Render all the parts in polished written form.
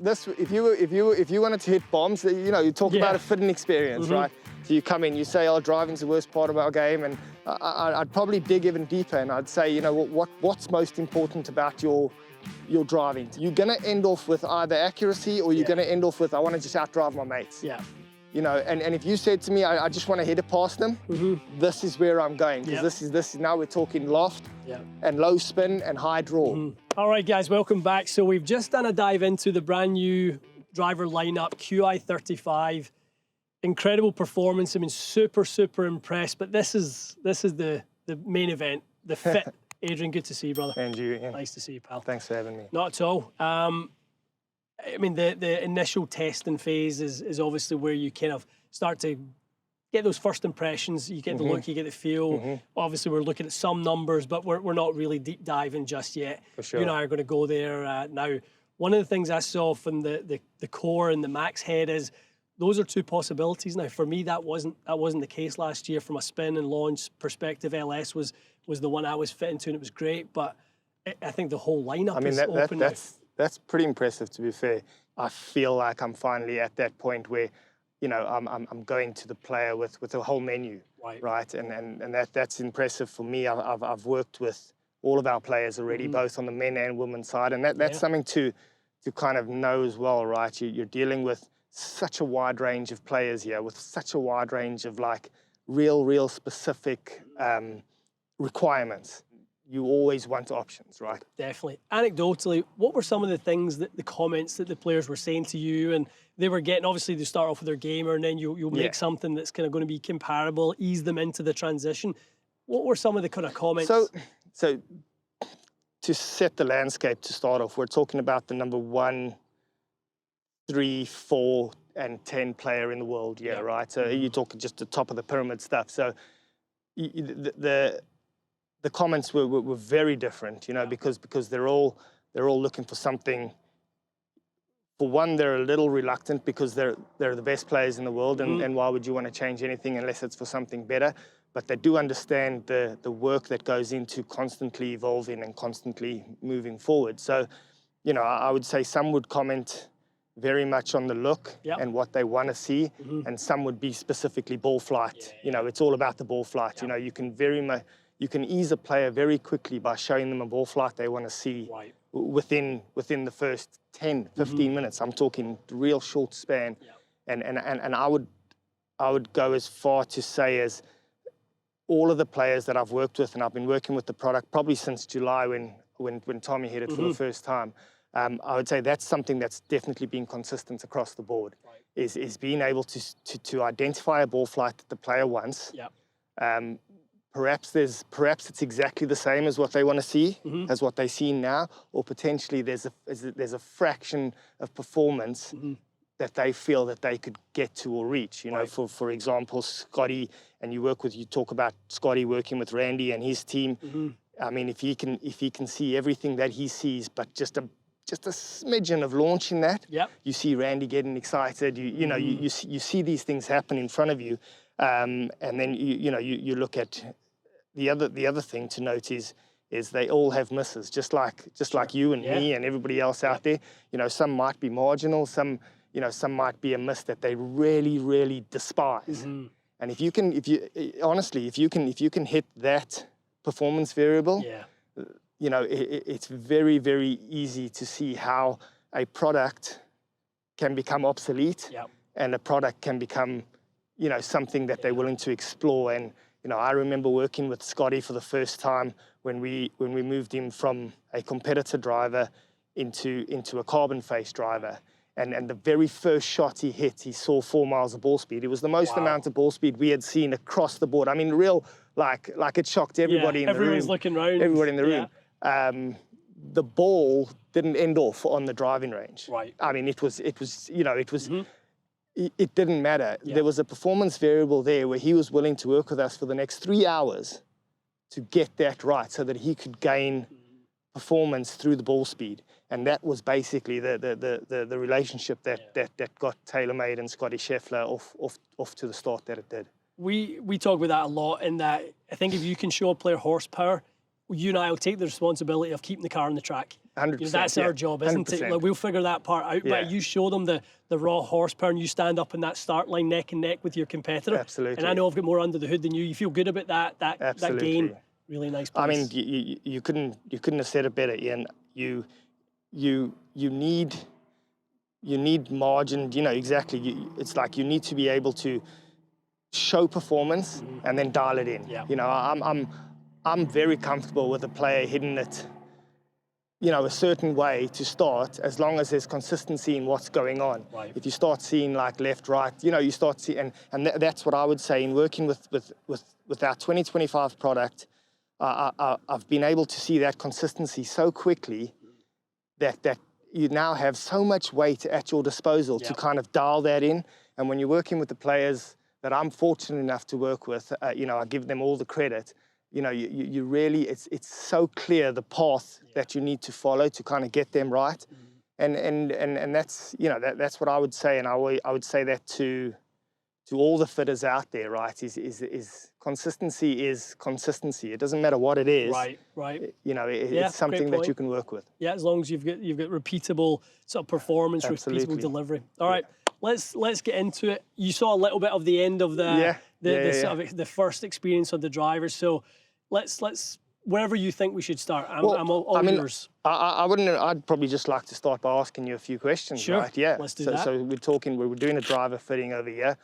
This, if you wanted to hit bombs, you know, you talk about a fitting experience, right? So you come in, you say, oh, driving's the worst part of our game, and I'd probably dig even deeper, and I'd say, you know, what's most important about your driving? You're gonna end off with either accuracy, or you're gonna end off with, I want to just outdrive my mates. Yeah. You know, and if you said to me, I just want to hit it past them, this is where I'm going, because this is now we're talking loft and low spin and high draw. All right, guys, welcome back. So we've just done a dive into the brand new driver lineup, Qi35. Incredible performance. I mean, super impressed. But this is the main event, the fit. Adrian, good to see you, brother. And you, Ian. Nice to see you, pal. Thanks for having me. Not at all. I mean, the initial testing phase is obviously where you kind of start to get those first impressions. You get the look, you get the feel. Obviously, we're looking at some numbers, but we're not really deep diving just yet. For sure. You and I are going to go there now. One of the things I saw from the core and the max head is those are two possibilities. Now, for me, that wasn't the case last year. From a spin and launch perspective, LS was the one I was fitting to, and it was great. But I think the whole lineup is open. That's pretty impressive, to be fair. I feel like I'm finally at that point where, you know, I'm going to the player with a whole menu, right? And that's impressive for me. I've worked with all of our players already, both on the men and women's side, and that's something to kind of know as well, right? You're dealing with such a wide range of players here, with such a wide range of like real specific requirements. You always want options, right? Definitely. Anecdotally, what were some of the things the comments that the players were saying to you, and they were getting? Obviously, they start off with their gamer, and then you'll make something that's kind of going to be comparable, ease them into the transition. What were some of the kind of comments? So to set the landscape to start off, we're talking about the number 1, 3, 4, and 10 player in the world, right? So you're talking just the top of the pyramid stuff. So the comments were very different, you know, because they're all looking for something. For one, they're a little reluctant because they're the best players in the world, and why would you want to change anything unless it's for something better? But they do understand the work that goes into constantly evolving and constantly moving forward. So, you know, I would say some would comment very much on the look and what they want to see, and some would be specifically ball flight. You know, it's all about the ball flight. You know, you can ease a player very quickly by showing them a ball flight they want to see within the first 10, 15 minutes. I'm talking real short span. And I would go as far to say as all of the players that I've worked with, and I've been working with the product probably since July when Tommy hit it for the first time, I would say that's something that's definitely been consistent across the board, is being able to identify a ball flight that the player wants. Perhaps it's exactly the same as what they want to see, as what they see now, or potentially there's a fraction of performance that they feel that they could get to or reach. You know, for example, Scotty, and you talk about Scotty working with Randy and his team. I mean, if he can see everything that he sees, but just a smidgen of launching that, you see Randy getting excited. You see these things happen in front of you. And then you look at the other thing to note is they all have misses, just like you and me and everybody else out there. You know, some might be marginal, some might be a miss that they really despise. And if you can hit that performance variable, you know, it's very easy to see how a product can become obsolete, and a product can become, you know, something that they're willing to explore. And, you know, I remember working with Scotty for the first time when we moved him from a competitor driver into a carbon face driver. And the very first shot he hit, he saw 4 miles of ball speed. It was the most amount of ball speed we had seen across the board. I mean, like it shocked everybody in the room. Everyone's looking around. Everybody in the room. The ball didn't end off on the driving range. I mean, it didn't matter. There was a performance variable there where he was willing to work with us for the next 3 hours to get that right, so that he could gain performance through the ball speed. And that was basically the relationship that got TaylorMade and Scotty Scheffler off to the start that it did. We talk about that a lot, in that I think if you can show a player horsepower, you and I will take the responsibility of keeping the car on the track. 100%. That's our job, isn't it? 100%. Like, we'll figure that part out. Yeah. But you show them the raw horsepower, and you stand up in that start line neck and neck with your competitor. Absolutely. And I know I've got more under the hood than you. You feel good about that Absolutely. game. Really nice place. I mean, you couldn't have said it better, Ian. You need margin. You know exactly. It's like you need to be able to show performance and then dial it in. Yeah. You know, I'm very comfortable with a player hitting it, you know, a certain way to start, as long as there's consistency in what's going on. Right. If you start seeing like left, right, you know, you start seeing, and that's what I would say in working with our 2025 product. I've been able to see that consistency so quickly that you now have so much weight at your disposal to kind of dial that in. And when you're working with the players that I'm fortunate enough to work with, you know, I give them all the credit. You know, you really, it's so clear the path that you need to follow to kind of get them right. And that's, you know, that's what I would say. And I would say that to all the fitters out there, right, is consistency is consistency. It doesn't matter what it is. Right. You know, it's something that you can work with. Yeah, as long as you've got repeatable sort of performance, Absolutely. repeatable delivery. All right, let's get into it. You saw a little bit of the end of the sort of the first experience of the drivers. So let's wherever you think we should start. I'm all yours. I'd probably just like to start by asking you a few questions. Sure. Right? Yeah. Let's do that. So we're doing a driver fitting over here.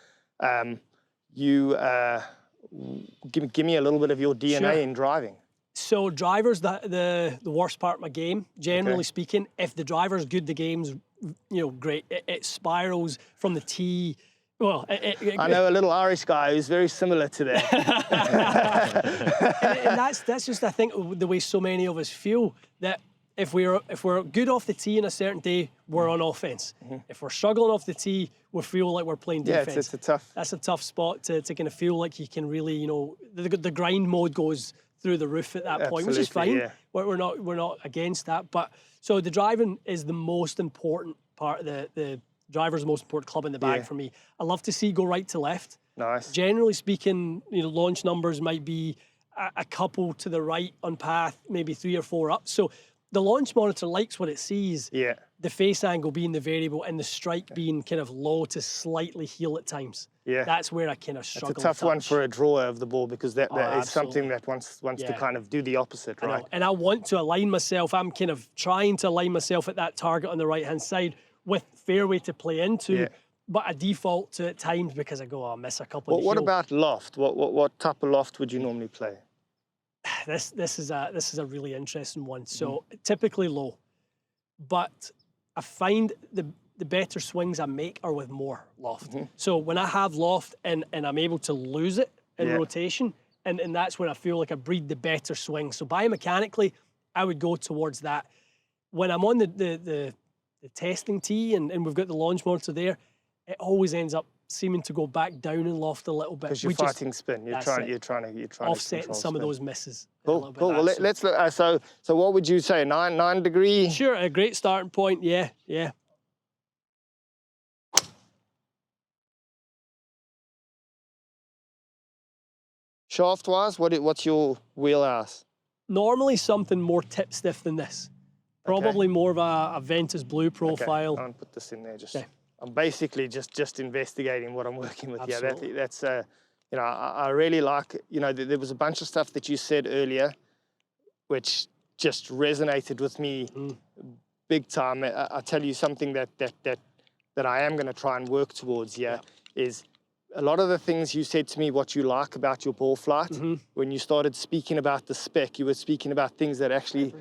Give me a little bit of your DNA in driving. So drivers, the worst part of my game, generally speaking. If the driver's good, the game's, you know, great. It spirals from the tee. Well, I know a little Irish guy who's very similar to that. and that's just, I think, the way so many of us feel, that if we're good off the tee on a certain day, we're on offense. If we're struggling off the tee, we feel like we're playing defense. Yeah, that's a tough spot to kind of feel like you can really, you know, the grind mode goes through the roof at that point, which is fine. Yeah. We're not against that. But so the driving is the most important part of the driver's the most important club in the bag for me. I love to see go right to left. Nice. Generally speaking, you know, launch numbers might be a couple to the right on path, maybe 3 or 4 up. So the launch monitor likes what it sees. Yeah. The face angle being the variable and the strike being kind of low to slightly heel at times. Yeah. That's where I kind of struggle. It's a tough one for a drawer of the ball, because that is something that wants to kind of do the opposite, right? And I want to align myself. I'm kind of trying to align myself at that target on the right-hand side with fairway to play into. Yeah. But I default to at times because I go, I'll miss a couple. What about loft? What type of loft would you normally play? This is a really interesting one. So typically low, but I find the better swings I make are with more loft. So when I have loft and I'm able to lose it in rotation, and that's when I feel like I breed the better swing. So biomechanically, I would go towards that. When I'm on the testing tee and we've got the launch monitor there, it always ends up seeming to go back down in loft a little bit. Because you're fighting spin. You're trying to offsetting some of those misses. Cool. Well, let's look. So what would you say? 9 degree? Sure, a great starting point. Yeah. Shaft wise, what's your wheelhouse? Normally something more tip stiff than this. Probably more of a Ventus blue profile. Okay. I'll put this in there. I'm basically just investigating what I'm working with. Absolutely. Yeah, that's you know, I really like, you know, there was a bunch of stuff that you said earlier, which just resonated with me big time. I tell you something that I am going to try and work towards here is a lot of the things you said to me, what you like about your ball flight. When you started speaking about the spec, you were speaking about things that actually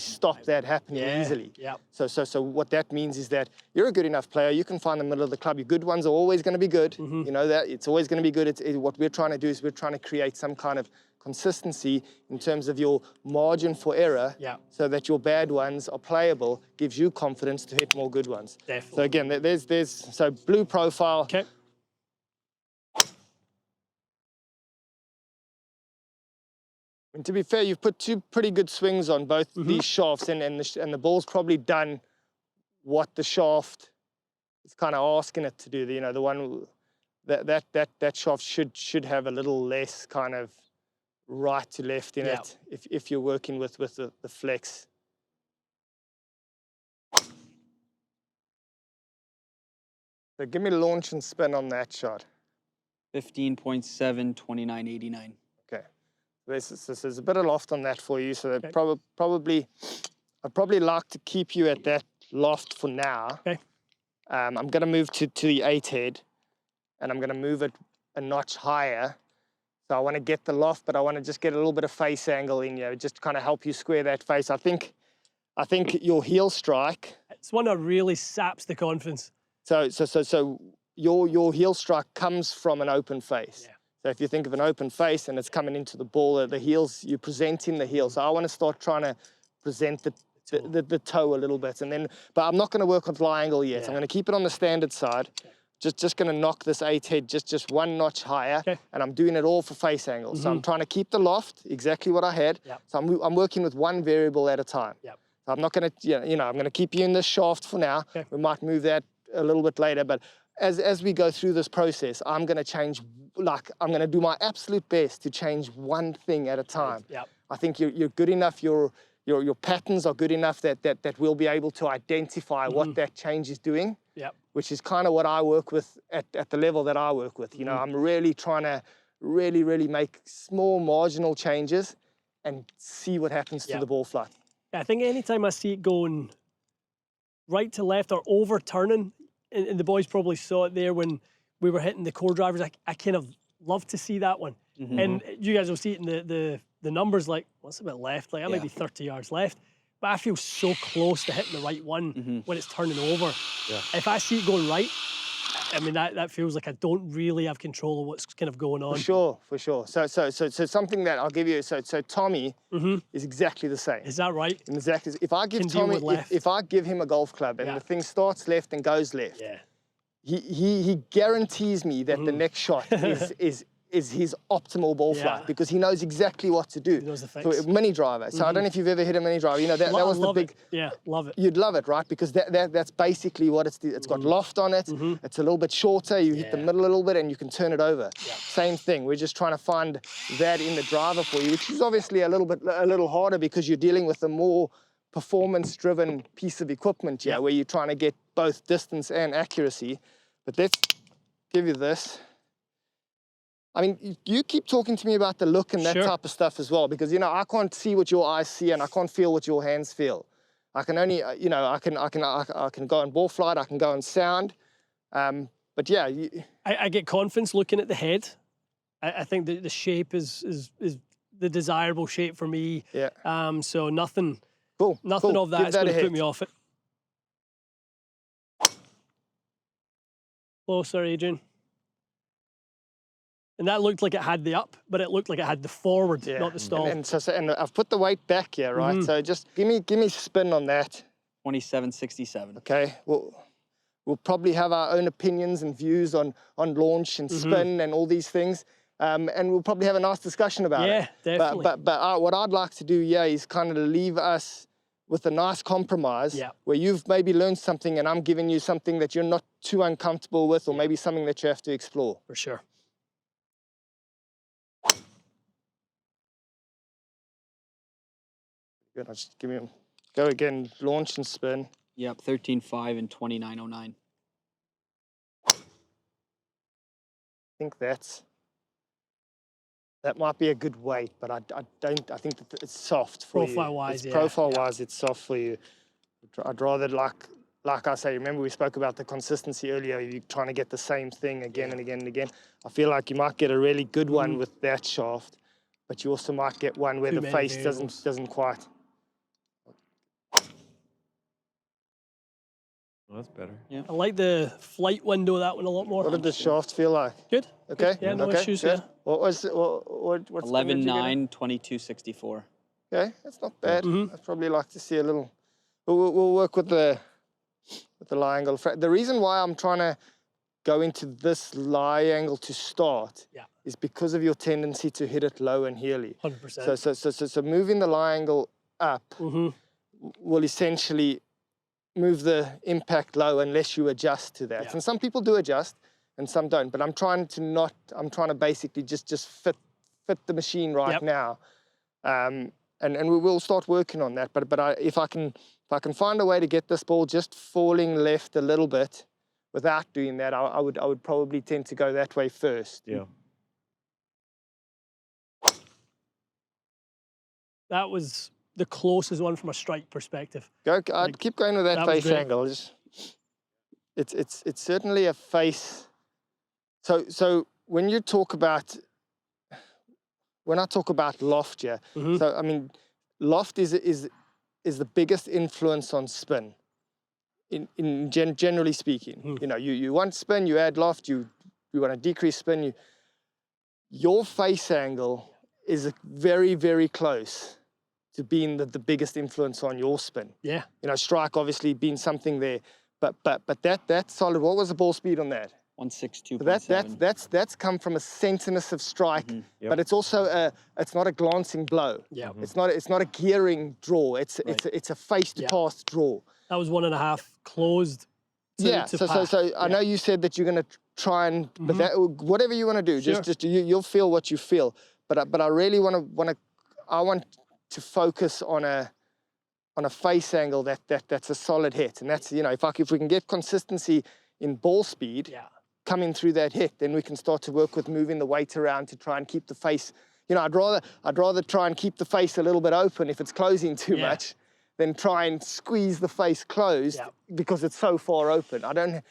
stop that happening easily. Yeah. So what that means is that you're a good enough player. You can find the middle of the club. Your good ones are always going to be good. You know that it's always going to be good. What we're trying to do is we're trying to create some kind of consistency in terms of your margin for error, so that your bad ones are playable, gives you confidence to hit more good ones. Definitely. So again, there's blue profile. Okay. And to be fair, you've put 2 pretty good swings on both these shafts, and the ball's probably done what the shaft is kind of asking it to do. You know, the one that shaft should have a little less kind of right to left in Yeah. it if you're working with the flex. So give me launch and spin on that shot. 15.7, 29.89. Okay. There's a bit of loft on that for you, so Okay. I'd probably like to keep you at that loft for now. Okay. I'm going to move to the 8 head, and I'm going to move it a notch higher. So I want to get the loft, but I want to just get a little bit of face angle in you, just kind of help you square that face. I think your heel strike. It's one that really saps the confidence. So your heel strike comes from an open face. Yeah. So if you think of an open face and it's coming into the ball, the heels, you're presenting the heel. So I want to start trying to present the toe a little bit, but I'm not going to work with lie angle yet. Yeah. I'm going to keep it on the standard side. Okay. Just going to knock this 8 head just one notch higher, okay. and I'm doing it all for face angle. So I'm trying to keep the loft exactly what I had. Yep. So I'm working with one variable at a time. Yep. So I'm not going to, I'm going to keep you in this shaft for now. Okay. We might move that a little bit later, but as we go through this process, I'm going to change, I'm going to do my absolute best to change one thing at a time. Yep. I think you're good enough, your patterns are good enough that we'll be able to identify what that change is doing. Yep. Which is kind of what I work with at the level that I work with. I'm really trying to really make small marginal changes and see what happens to the ball flight. I think anytime I see it going right to left or overturning, and the boys probably saw it there when we were hitting the core drivers, I kind of love to see that one. And you guys will see it in the numbers, like, what's a bit left? Like, I might be 30 yards left. But I feel so close to hitting the right one when it's turning over. Yeah. If I see it going right, I mean, that feels like I don't really have control of what's kind of going on. For sure. So something that I'll give you. So Tommy is exactly the same. Is that right? Exactly. If I give Can deal Tommy, with left. if I give him a golf club and the thing starts left and goes left, Yeah. he guarantees me that the next shot is his optimal ball flight because he knows exactly what to do. He knows the fix. So, mini driver. So I don't know if you've ever hit a mini driver. That was the big. Yeah, love it. You'd love it, right? Because that's basically what it's got loft on it. It's a little bit shorter. You hit the middle a little bit and you can turn it over. Yeah. Same thing. We're just trying to find that in the driver for you, which is obviously a little harder because you're dealing with a more performance-driven piece of equipment, where you're trying to get both distance and accuracy. But let's give you this. I mean, you keep talking to me about the look and that type of stuff as well, because, I can't see what your eyes see and I can't feel what your hands feel. I can only, I can go on ball flight, I can go on sound. But yeah. I get confidence looking at the head. I think the shape is the desirable shape for me. Yeah. So nothing cool. of that's going to put me off it. Closer, Adrian. And that looked like it had the up, but it looked like it had the forward, not the stall. And I've put the weight back here, right? So just give me spin on that. 27.67. Okay. We'll probably have our own opinions and views on launch and spin and all these things. And we'll probably have a nice discussion about it. Yeah, definitely. But what I'd like to do, is kind of leave us with a nice compromise where you've maybe learned something and I'm giving you something that you're not too uncomfortable with, or maybe something that you have to explore. For sure. Good. I'll just go again, launch and spin. Yep, 13.5 and 29.09. I think that might be a good weight, but I think that it's soft for you. Profile-wise, Profile-wise, it's soft for you. I'd rather, like I say, remember we spoke about the consistency earlier, you're trying to get the same thing again and again and again. I feel like you might get a really good one with that shaft, but you also might get one where the face doesn't quite. Well, that's better. Yeah. I like the flight window of that one a lot more. What did the shaft feel like? Good. Okay. Yeah, no issues. Good. Yeah. What was it? What's 11.9, 22.64. Okay, that's not bad. I'd probably like to see a little. We'll work with the lie angle. The reason why I'm trying to go into this lie angle to start is because of your tendency to hit it low and heely. 100%. So moving the lie angle up will essentially move the impact low unless you adjust to that. And some people do adjust and some don't, but I'm trying to basically just fit fit the machine right Yep. now. And we will start working on that. But if I can find a way to get this ball just falling left a little bit without doing that, I would probably tend to go that way first. Yeah. That was the closest one from a strike perspective. I'd keep going with that that was face great. angle. It's certainly a face. So when I talk about loft, yeah. Mhm. So I mean, loft is the biggest influence on spin. Generally speaking, Mhm. you know, you want spin, you add loft. You want to decrease spin. Your face angle is very, very close to being the biggest influence on your spin. Yeah. You know, strike obviously being something there, but that's solid. What was the ball speed on that? 162.7. That's come from a centerness of strike, Yep. but it's also it's not a glancing blow. Yeah. It's not a gearing draw. It's a face to pass draw. That was 1.5 closed. To pass. So I know you said that you're going to try and, but that whatever you want to do, Sure. just you'll feel what you feel. But I really want to focus on a face angle that's a solid hit, and that's, you know, if we can get consistency in ball speed coming through that hit, then we can start to work with moving the weight around to try and keep the face. You know, I'd rather try and keep the face a little bit open if it's closing too much, than try and squeeze the face closed because it's so far open. I don't.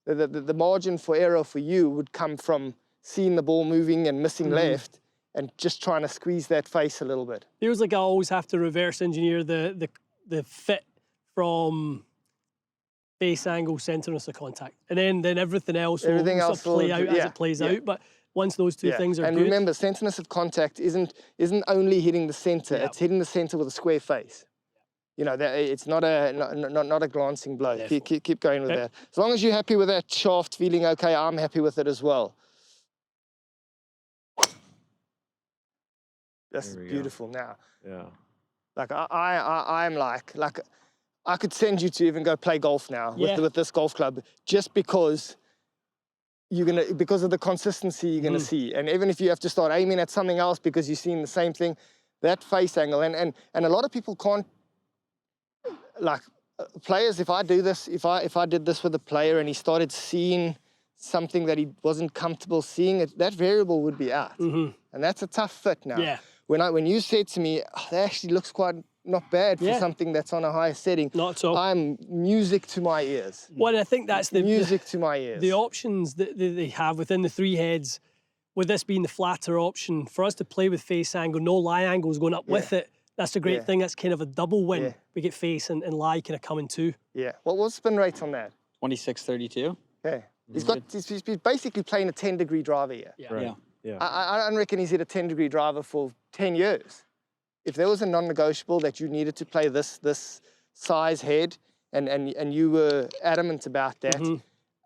The margin for error for you would come from seeing the ball moving and missing left, and just trying to squeeze that face a little bit. Feels like I always have to reverse engineer the fit from face angle, centerness of contact, and then everything else will sort of play out as it plays out. But once those two things are and good, remember, centerness of contact isn't only hitting the center; it's hitting the center with a square face. You know, that it's not a glancing blow. Keep going with that. As long as you're happy with that shaft feeling okay, I'm happy with it as well. That's beautiful now. Yeah. Like I'm like I could send you to even go play golf now with this golf club, just because because of the consistency you're gonna see. And even if you have to start aiming at something else because you're seeing the same thing, that face angle, and a lot of people can't, like players, if I did this with a player and he started seeing something that he wasn't comfortable seeing, that variable would be out. And that's a tough fit now. Yeah. When you said to me, oh, that actually looks quite not bad for something that's on a higher setting, not at all. I'm music to my ears. Well, I think that's the music to my ears. The options that they have within the three heads, with this being the flatter option, for us to play with face angle, no lie angles going up with it, that's the great thing. That's kind of a double win. We get face and lie kind of coming too. Yeah. What was spin rate on that? 26.32. Okay. He's basically playing a 10-degree driver here. Yeah. I don't reckon he's hit a 10-degree driver for 10 years. If there was a non-negotiable that you needed to play this size head, and you were adamant about that,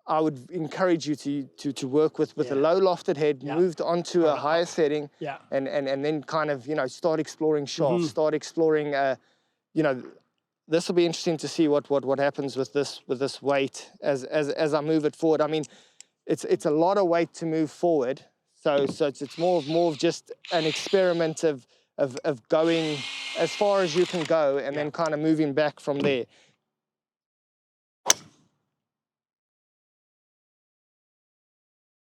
I would encourage you to work with a low lofted head, moved onto a higher setting, and then kind of, you know, start exploring shafts, start exploring, you know, this will be interesting to see what happens with this weight as I move it forward. I mean, it's a lot of weight to move forward, so it's more of just an experiment of going as far as you can go, and then kind of moving back from there.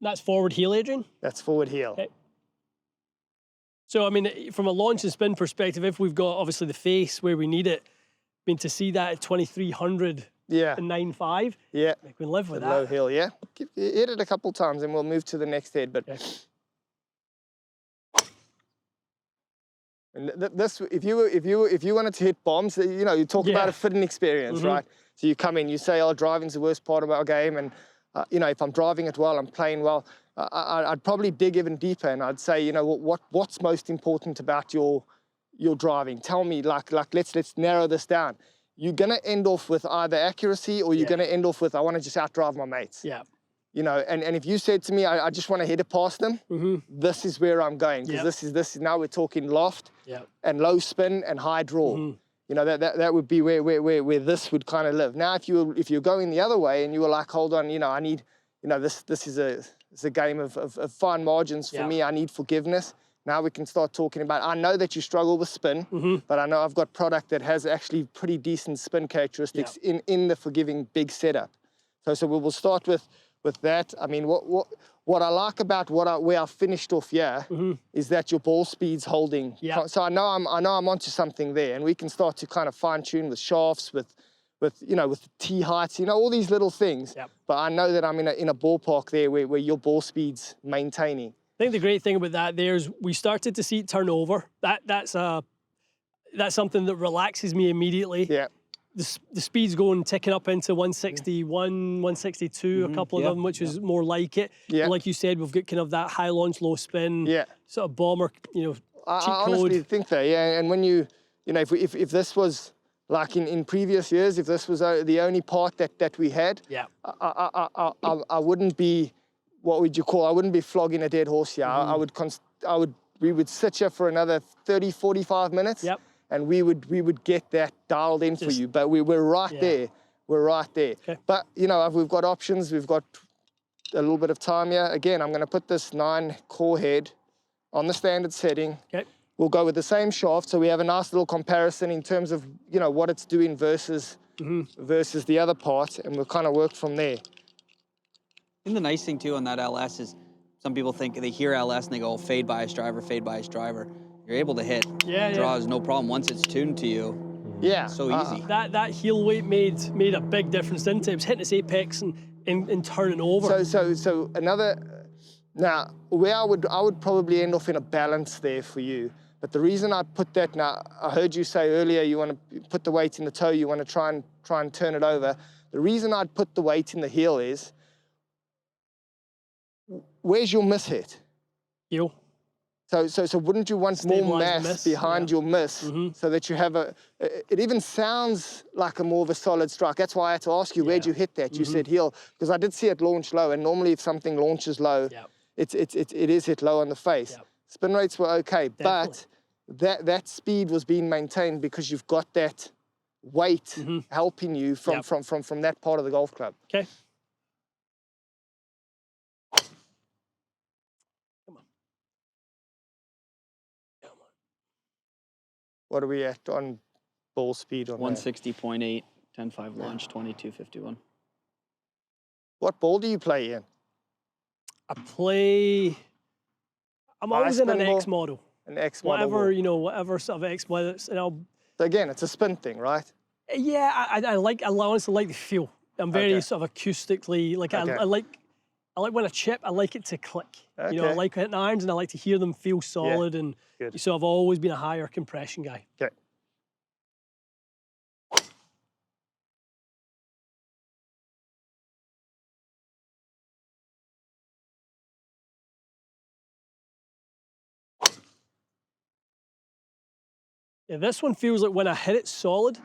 That's forward heel, Adrian? That's forward heel. Okay. So, I mean, from a launch and spin perspective, if we've got obviously the face where we need it, I mean, to see that at 2300 and 9.5, we can live with that. Low heel, hit it a couple times and we'll move to the next head. But and this, if you wanted to hit bombs, you know, you talk about a fitting experience, right? So you come in, you say, oh, driving's the worst part of our game, and you know, if I'm driving it well, I'm playing well, I'd probably dig even deeper, and I'd say, you know, what's most important about your driving? Tell me, like let's narrow this down. You're gonna end off with either accuracy, or you're gonna end off with, I want to just outdrive my mates. Yeah. You know, and if you said to me, I just want to hit it past them, this is where I'm going, because this is now we're talking loft and low spin and high draw. You know, that would be where this would kind of live. Now, if you're going the other way and you were like, hold on, you know, I need, you know, this is a game of fine margins for me. I need forgiveness. Now we can start talking about, I know that you struggle with spin, but I know I've got product that has actually pretty decent spin characteristics in the forgiving big setup. So we will start with that. I mean, what I like about where I finished off here is that your ball speed's holding. Yeah. So I know I'm onto something there, and we can start to kind of fine tune with shafts, with tee heights, all these little things. Yep. But I know that I'm in a ballpark there where your ball speed's maintaining. I think the great thing about that there is we started to see it turn over. That's something that relaxes me immediately. Yeah. The speed's ticking up into 161, 162, a couple of them, which is more like it. Yeah. And like you said, we've got kind of that high launch, low spin, sort of bomber, cheat I code. honestly think that, yeah. And when if this was like in previous years, if this was the only part that we had, I wouldn't be, what would you call, I wouldn't be flogging a dead horse here. We would sit here for another 30, 45 minutes. Yep. And we would get that dialed in for you. But we're right there. We're right there. Okay. But, we've got options. We've got a little bit of time here. Again, I'm going to put this 9 core head on the standard setting. Okay. We'll go with the same shaft, so we have a nice little comparison in terms of, what it's doing versus the other part, and we'll kind of work from there. And the nice thing, too, on that LS is some people think they hear LS and they go, fade bias driver, fade bias driver. You're able to hit draws, no problem. Once it's tuned to you, so easy. That heel weight made a big difference, didn't it? It was hitting its apex and turning over. So another, now, where I would probably end off in a balance there for you. But the reason I put that, now, I heard you say earlier you want to put the weight in the toe, you want to try and turn it over. The reason I'd put the weight in the heel is, where's your miss hit? Heel. So wouldn't you want more mass behind your miss so that you have it even sounds like a more of a solid strike. That's why I had to ask you, where'd you hit that? You said heel, because I did see it launch low, and normally if something launches low, it is hit low on the face. Spin rates were okay, but that speed was being maintained because you've got that weight helping you from that part of the golf club. Okay. What are we at on ball speed on 160.8, 10.5 launch, 22.51. What ball do you play in? I'm always in an X model. An X model. Whatever sort of X, whether it's, So again, it's a spin thing, right? Yeah, I honestly like the feel. I'm very sort of acoustically, I like when I chip, I like it to click. I like hitting irons and I like to hear them feel solid, and so I've always been a higher compression guy. Okay. Yeah, this one feels like when I hit it solid,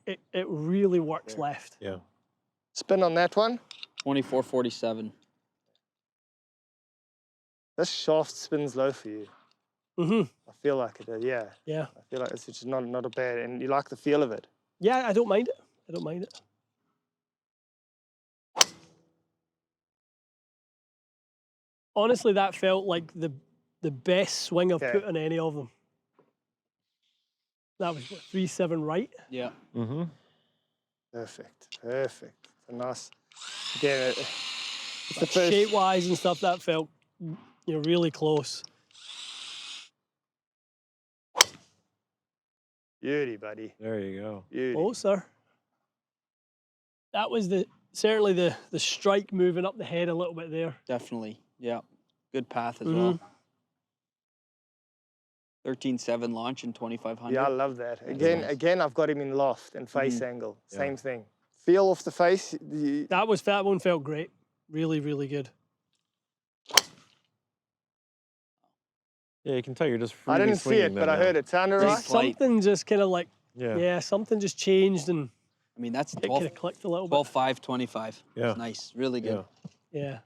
it really works left. Yeah. Spin on that one. 24.47. This shaft spins low for you. I feel like it, yeah. Yeah. I feel like it's just not a bad, and you like the feel of it. Yeah, I don't mind it. I don't mind it. Honestly, that felt like the best swing I've put on any of them. That was what, 3-7 right? Yeah. Perfect. A nice. Again, it's the first. Shape-wise and stuff, that felt really close. Beauty, buddy. There you go. Beauty. Oh, sir. That was certainly the strike moving up the head a little bit there. Definitely. Yeah. Good path as well. 13.7 launch and 2,500. Yeah, I love that. Again, I've got him in loft and face angle. Same thing. Feel off the face. That one felt great. Really, really good. Yeah, you can tell you're just I didn't see it, but I heard it. Sounded right? Something just kind of like, something just changed, and I mean, that's it kind of clicked a little bit. 12.5, 25. Yeah. It's nice. Really good. Yeah.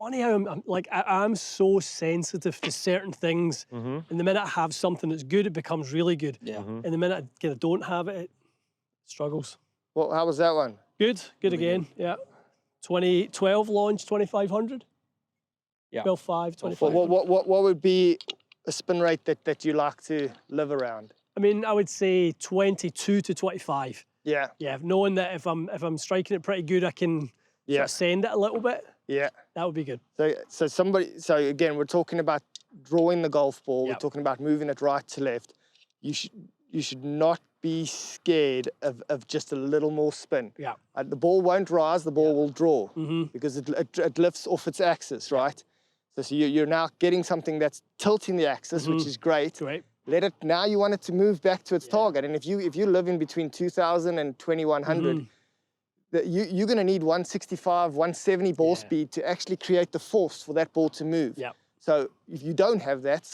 Funny how I'm so sensitive to certain things. And the minute I have something that's good, it becomes really good. Yeah. And the minute I kind of don't have it, it struggles. Well, how was that one? Good again. Yeah. 12 launch, 2,500. Yeah. 12.5, 25. What would be a spin rate that you like to live around? I mean, I would say 22 to 25. Yeah. Yeah, knowing that if I'm striking it pretty good, I can sort of send it a little bit. Yeah. That would be good. So again, we're talking about drawing the golf ball. Yep. We're talking about moving it right to left. You should not be scared of just a little more spin. Yeah. The ball won't rise, the ball will draw because it lifts off its axis, right? So you're now getting something that's tilting the axis, which is great. Great. Let it, now you want it to move back to its target. And if you live in between 2,000 and 2,100, you're going to need 165, 170 ball speed to actually create the force for that ball to move. Yeah. So if you don't have that,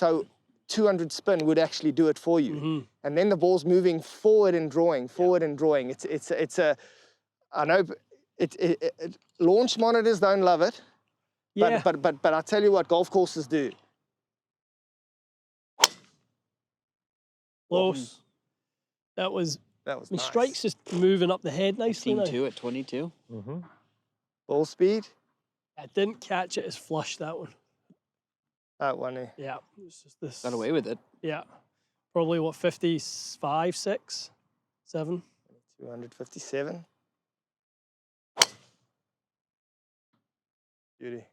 200 spin would actually do it for you. And then the ball's moving forward and drawing, forward and drawing. I know launch monitors don't love it, but I tell you what, golf courses do. Close. That was nice. strike's just moving up the head nicely now. 2 at 22. Ball speed? I didn't catch it as flush, that one. That one, eh? Yeah, it's just this. Got away with it. Yeah. Probably, what, 55, 6, 7? 257. Beauty.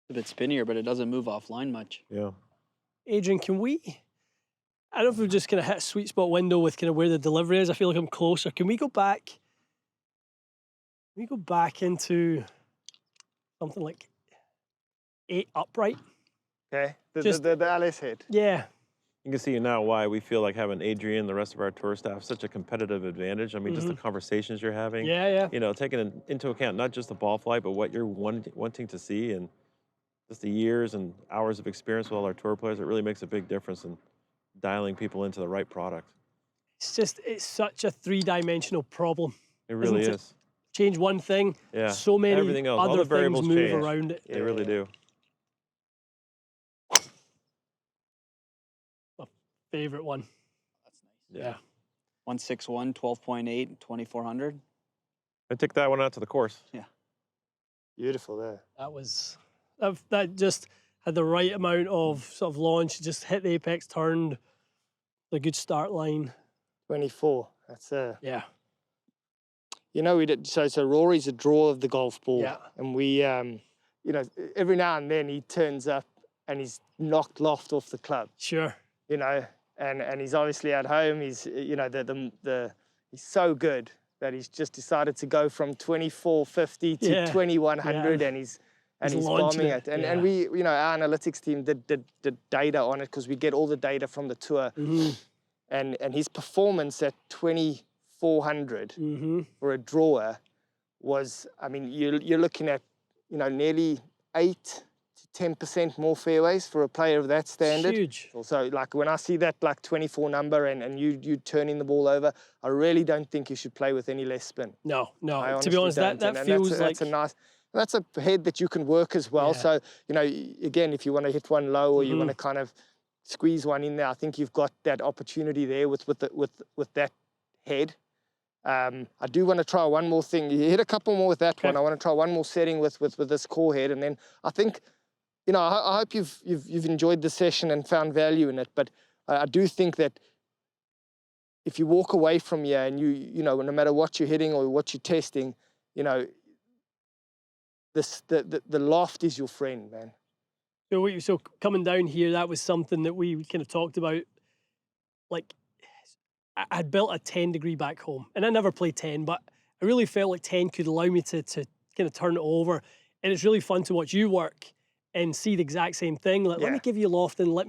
A bit spinnier, but it doesn't move offline much. Yeah. Adrian, can we, I don't know if we've just kind of hit a sweet spot window with kind of where the delivery is. I feel like I'm closer. Can we go back into something like 8 upright? Okay, the LS head. Yeah. You can see now why we feel like having Adrian and the rest of our tour staff such a competitive advantage. I mean, just the conversations you're having. Yeah. You know, taking into account not just the ball flight, but what you're wanting to see, and just the years and hours of experience with all our tour players. It really makes a big difference in dialing people into the right product. It's such a 3-dimensional problem. It really is. Change one thing, Yeah. so many Everything else, all other the variables things move change. around it. They really do. My favorite one. That's nice. Yeah. 161, 12.8, 2,400. I took that one out to the course. Yeah. Beautiful there. That just had the right amount of sort of launch, just hit the apex, turned, the good start line. 24. That's Yeah. You know, we did so Rory's a drawer of the golf ball. Yeah. And we you know, every now and then he turns up and he's knocked loft off the club. Sure. You know, and he's obviously at home. He's you know, he's so good that he's just decided to go from 2450 to 2100 and he's bombing it. And we, you know, our analytics team did data on it because we get all the data from the tour. And his performance at 2400 for a drawer was, I mean, you're looking at, you know, nearly 8 to 10% more fairways for a player of that standard. Huge. So like when I see that like 24 number and you turning the ball over, I really don't think you should play with any less spin. No. I To be honest, honestly that don't. feels that's a nice. That's a head that you can work as well. Yeah. So, you know, again, if you want to hit one low or you want to kind of squeeze one in there, I think you've got that opportunity there with that head. I do want to try one more thing. You hit a couple more with that one. I want to try one more setting with this core head, and then I think, you know, I hope you've enjoyed the session and found value in it. But I do think that if you walk away from here and you know, no matter what you're hitting or what you're testing, you know, the loft is your friend, man. So coming down here, that was something that we kind of talked about. Like, I built a 10-degree back home, and I never played 10, but I really felt like 10 could allow me to kind of turn it over. And it's really fun to watch you work and see the exact same thing. Like, let me give you loft and let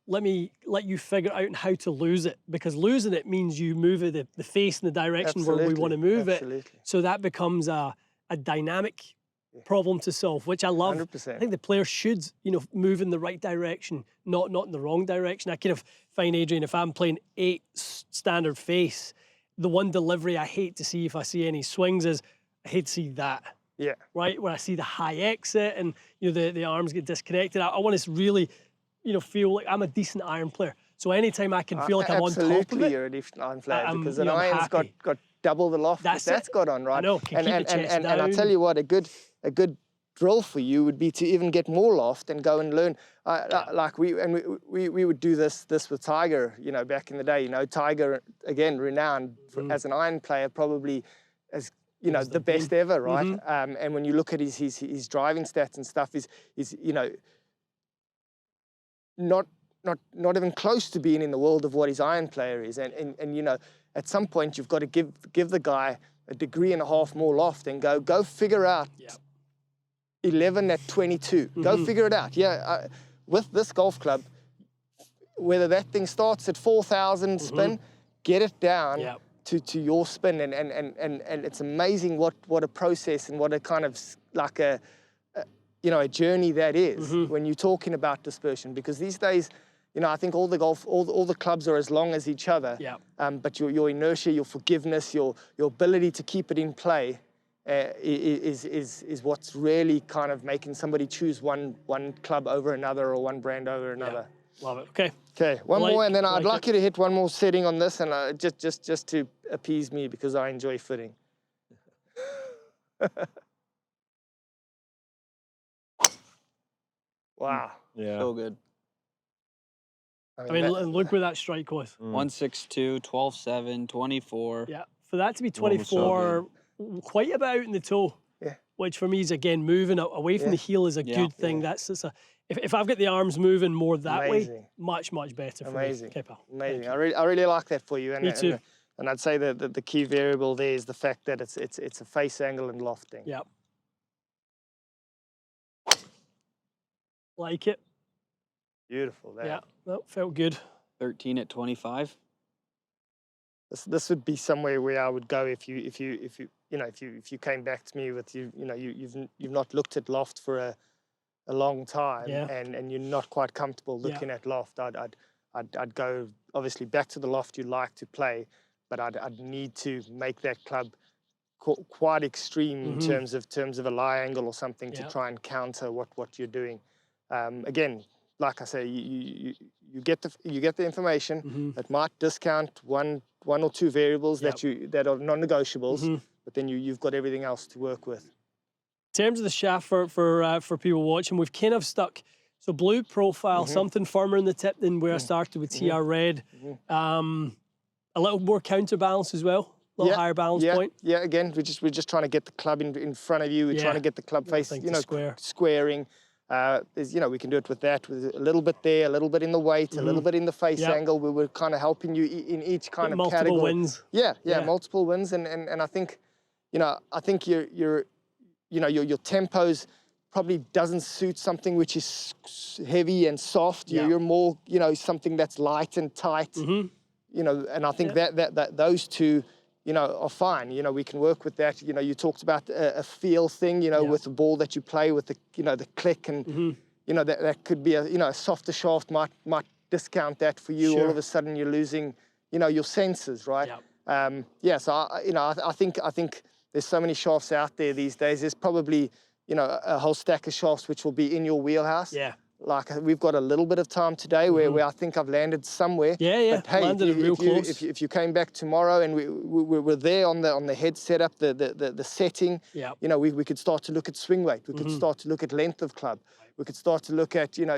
let you figure out how to lose it, because losing it means you move it the face in the direction where we want to move it. So that becomes a dynamic problem to solve, which I love. 100%. I think the player should, you know, move in the right direction, not in the wrong direction. I kind of find, Adrian, if I'm playing 8 standard face, the one delivery I hate to see if I see any swings is I hate to see that. Yeah. Right, where I see the high exit and, you know, the arms get disconnected. I want to really, you know, feel like I'm a decent iron player. So anytime I can feel like I'm on top of it. Absolutely, you're a decent iron player because an iron's got double the loft that's got on, right? I know, can keep the chest and I tell you what, a good drill for you would be to even get more loft and go and learn. Like we would do this with Tiger, you know, back in the day. You know, Tiger, again, renowned as an iron player, probably as, you know, the best ever, right? And when you look at his driving stats and stuff, is you know, not even close to being in the world of what his iron player is. And you know, at some point you've got to give the guy a degree and a half more loft and go figure out 11 at 22. Go figure it out. Yeah, with this golf club, whether that thing starts at 4,000 spin, get it down to your spin, and it's amazing what a process and what a kind of like a you know, a journey that is when you're talking about dispersion. Because these days, you know, I think all the clubs are as long as each other. But your inertia, your forgiveness, your ability to keep it in play is what's really kind of making somebody choose one club over another or one brand over another. Love it. Okay. Okay, one more, and then I'd like you to hit one more setting on this, and just to appease me because I enjoy footing. Wow. Yeah. So good. I mean, look where that strike was. 162, 12.7, 24. Yeah, for that to be 24, quite a bit out in the toe. Yeah. Which for me is, again, moving away from the heel is a good thing. That's if I've got the arms moving more that way, much better for me. Okay, pal. Amazing. I really like that for you. And, me too. And I'd say that the key variable there is the fact that it's a face angle and lofting. Yeah. Like it. Beautiful. That. Yeah, that felt good. 13 at 25. This would be somewhere where I would go if you came back to me with you've not looked at loft for a long time, and you're not quite comfortable looking at loft. I'd go obviously back to the loft you like to play, but I'd need to make that club quite extreme in terms of a lie angle or something to try and counter what you're doing. Again, like I say, you get the information that might discount one or two variables that are non-negotiables, but then you've got everything else to work with. In terms of the shaft for people watching, we've kind of stuck blue profile, something firmer in the tip than where I started with TR Red. A little more counterbalance as well. A little higher balance point. Yeah, again, we're just trying to get the club in front of you. We're trying to get the club face, squaring. We can do it with that, with a little bit there, a little bit in the weight, a little bit in the face angle. We were kind of helping you in each kind of multiple category. Wins. Yeah, multiple wins, and I think, your tempos probably doesn't suit something which is heavy and soft. You're more, something that's light and tight. And I think that those two, are fine. We can work with that. You talked about a feel thing, with the ball that you play with the, the click, and that could be a softer shaft might discount that for you. All of a sudden you're losing, your senses, right? So I think there's so many shafts out there these days. There's probably, a whole stack of shafts which will be in your wheelhouse. Like we've got a little bit of time today where I think I've landed somewhere. But hey, landed real close. If you came back tomorrow and we were there on the head setup, the setting, we could start to look at swing weight. We could start to look at length of club. We could start to look at the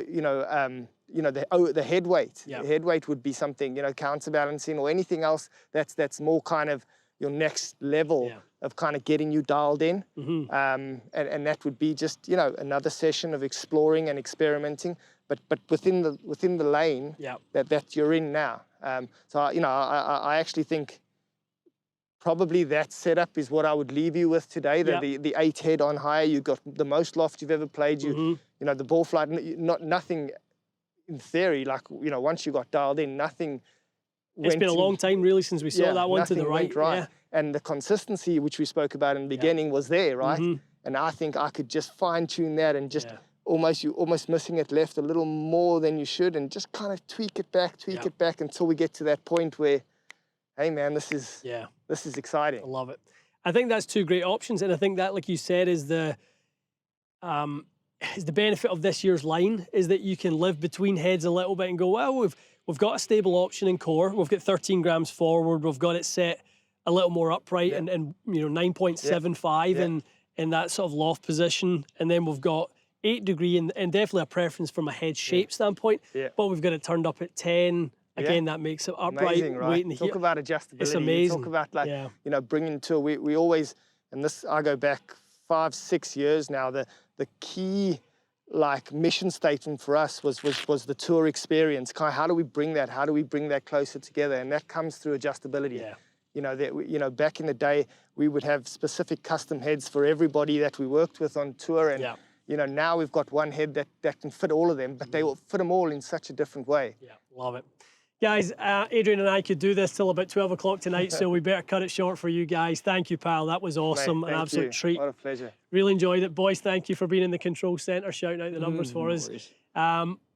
head weight. The head weight would be something, counterbalancing or anything else that's more kind of your next level of kind of getting you dialed in. And that would be just, another session of exploring and experimenting, but within the lane that you're in now. So, I actually think probably that setup is what I would leave you with today. The 8 head on higher, you got the most loft you've ever played. The ball flight, nothing in theory, like, once you got dialed in, nothing. It's been a long time, really, since we saw that one to the right. And the consistency, which we spoke about in the beginning, was there, right? And I think I could just fine-tune that and just you're almost missing it left a little more than you should, and just kind of tweak it back until we get to that point where, hey, man, this is exciting. I love it. I think that's two great options, and I think that, like you said, is the benefit of this year's line, is that you can live between heads a little bit and go, well, we've got a stable option in core. We've got 13 grams forward. We've got it set a little more upright and 9.75 in that sort of loft position. And then we've got 8 degree and definitely a preference from a head shape standpoint. Yeah. But we've got it turned up at 10. Again, that makes it upright. Amazing, right? Weight in the Talk heel. about adjustability. It's amazing. Talk about bringing to we always, and this I go back 5-6 years now. The key mission statement for us was the tour experience. How do we bring that? How do we bring that closer together? And that comes through adjustability. Yeah. Back in the day, we would have specific custom heads for everybody that we worked with on tour, and now we've got one head that can fit all of them, but they will fit them all in such a different way. Yeah, love it. Guys, Adrian and I could do this till about 12 o'clock tonight, so we better cut it short for you guys. Thank you, pal. That was awesome. Mate, an absolute treat. What a pleasure. Really enjoyed it. Boys, thank you for being in the control center, shouting out the numbers for us.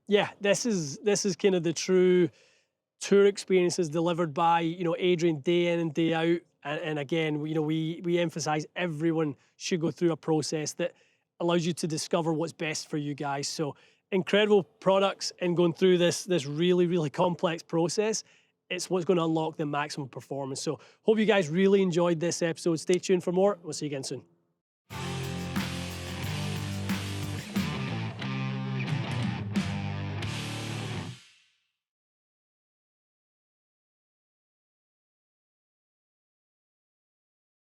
Yeah, this is kind of the true tour experiences delivered by, Adrian day in and day out. And again, we emphasize everyone should go through a process that allows you to discover what's best for you guys. So incredible products, and going through this really, really complex process, it's what's going to unlock the maximum performance. So hope you guys really enjoyed this episode. Stay tuned for more. We'll see you again soon.